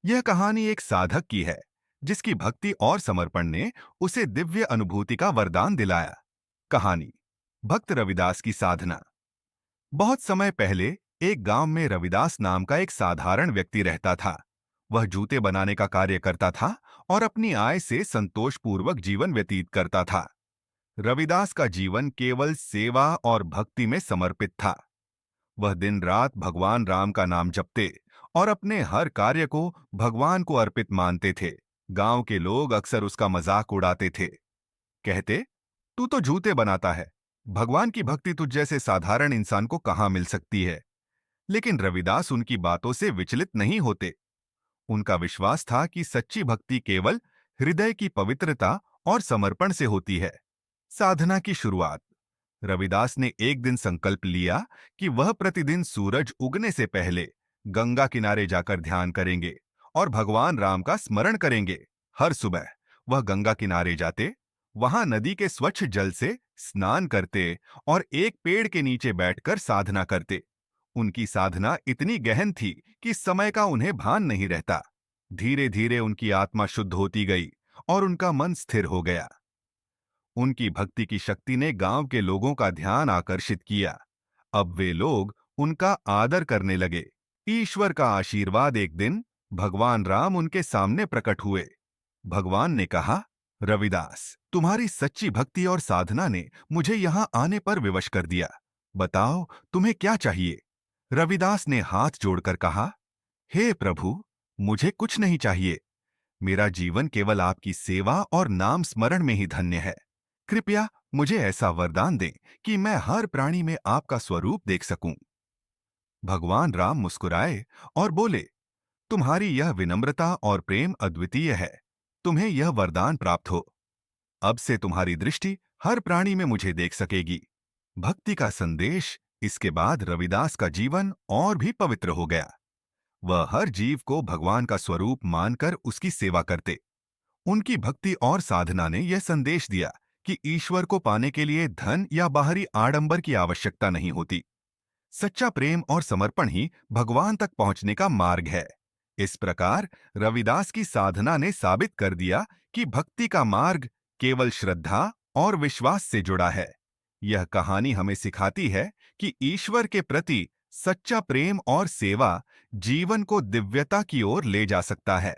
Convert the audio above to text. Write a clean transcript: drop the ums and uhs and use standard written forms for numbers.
यह कहानी एक साधक की है, जिसकी भक्ति और समर्पण ने उसे दिव्य अनुभूति का वरदान दिलाया। कहानी भक्त रविदास की साधना। बहुत समय पहले एक गांव में रविदास नाम का एक साधारण व्यक्ति रहता था। वह जूते बनाने का कार्य करता था और अपनी आय से संतोषपूर्वक जीवन व्यतीत करता था। रविदास का जीवन केवल सेवा और भक्ति में समर्पित था। वह दिन रात भगवान राम का नाम जपते और अपने हर कार्य को भगवान को अर्पित मानते थे। गांव के लोग अक्सर उसका मजाक उड़ाते थे। कहते, तू तो जूते बनाता है, भगवान की भक्ति तुझ जैसे साधारण इंसान को कहां मिल सकती है। लेकिन रविदास उनकी बातों से विचलित नहीं होते। उनका विश्वास था कि सच्ची भक्ति केवल हृदय की पवित्रता और समर्पण से होती है। साधना की शुरुआत। रविदास ने एक दिन संकल्प लिया कि वह प्रतिदिन सूरज उगने से पहले गंगा किनारे जाकर ध्यान करेंगे और भगवान राम का स्मरण करेंगे। हर सुबह वह गंगा किनारे जाते, वहां नदी के स्वच्छ जल से स्नान करते और एक पेड़ के नीचे बैठकर साधना करते। उनकी साधना इतनी गहन थी कि समय का उन्हें भान नहीं रहता। धीरे धीरे उनकी आत्मा शुद्ध होती गई और उनका मन स्थिर हो गया। उनकी भक्ति की शक्ति ने गांव के लोगों का ध्यान आकर्षित किया। अब वे लोग उनका आदर करने लगे। ईश्वर का आशीर्वाद। एक दिन भगवान राम उनके सामने प्रकट हुए। भगवान ने कहा, रविदास, तुम्हारी सच्ची भक्ति और साधना ने मुझे यहां आने पर विवश कर दिया। बताओ, तुम्हें क्या चाहिए? रविदास ने हाथ जोड़कर कहा, हे प्रभु, मुझे कुछ नहीं चाहिए। मेरा जीवन केवल आपकी सेवा और नाम स्मरण में ही धन्य है। कृपया मुझे ऐसा वरदान दें कि मैं हर प्राणी में आपका स्वरूप देख सकूं। भगवान राम मुस्कुराए और बोले, तुम्हारी यह विनम्रता और प्रेम अद्वितीय है। तुम्हें यह वरदान प्राप्त हो। अब से तुम्हारी दृष्टि हर प्राणी में मुझे देख सकेगी। भक्ति का संदेश। इसके बाद रविदास का जीवन और भी पवित्र हो गया। वह हर जीव को भगवान का स्वरूप मानकर उसकी सेवा करते। उनकी भक्ति और साधना ने यह संदेश दिया कि ईश्वर को पाने के लिए धन या बाहरी आडंबर की आवश्यकता नहीं होती। सच्चा प्रेम और समर्पण ही भगवान तक पहुंचने का मार्ग है। इस प्रकार रविदास की साधना ने साबित कर दिया कि भक्ति का मार्ग केवल श्रद्धा और विश्वास से जुड़ा है। यह कहानी हमें सिखाती है कि ईश्वर के प्रति सच्चा प्रेम और सेवा जीवन को दिव्यता की ओर ले जा सकता है।